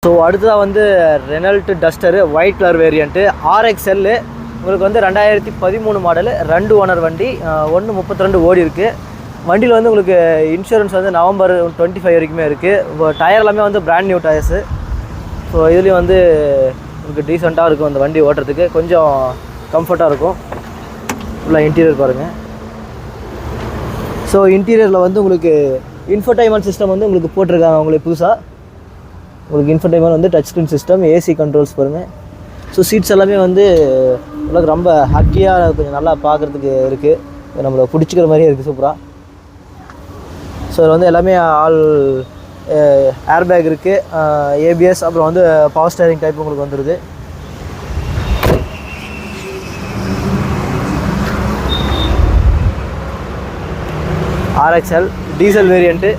So அடுத்ததாக வந்து Renault duster white colour variant RXL. உங்களுக்கு வந்து 2013 மாடலு 2 ஓனர் வண்டி, 132 ஓடி இருக்குது. வண்டியில் வந்து உங்களுக்கு இன்சூரன்ஸ் வந்து November 25 வரைக்குமே இருக்குது. இப்போ டயர் எல்லாமே வந்து பிராண்ட் நியூ டயர்ஸு. ஸோ இதுலேயும் வந்து உங்களுக்கு டீசெண்டாக இருக்கும் அந்த வண்டி ஓட்டுறதுக்கு, கொஞ்சம் கம்ஃபர்ட்டாக இருக்கும். ஃபுல்லாக இன்டீரியர் பாருங்கள். ஸோ இன்டீரியரில் வந்து உங்களுக்கு இன்ஃபர்டைன்மெண்ட் சிஸ்டம் வந்து உங்களுக்கு போட்டிருக்காங்க. உங்களுக்கு புதுசாக உங்களுக்கு இன்ஃபர்டைன்மெண்ட் வந்து touch screen system, AC controls பாருங்கள். ஸோ சீட்ஸ் எல்லாமே வந்து உங்களுக்கு ரொம்ப ஹக்கியாக கொஞ்சம் நல்லா பார்க்குறதுக்கு இருக்குது. நம்மளை பிடிச்சிக்கிற மாதிரியே இருக்குது சூப்பராக. ஸோ இதில் வந்து எல்லாமே ஆல் ஏர் பேக் இருக்குது, ABS, அப்புறம் வந்து பவர் ஸ்டேரிங் டைப் உங்களுக்கு வந்துடுது. RXL diesel variant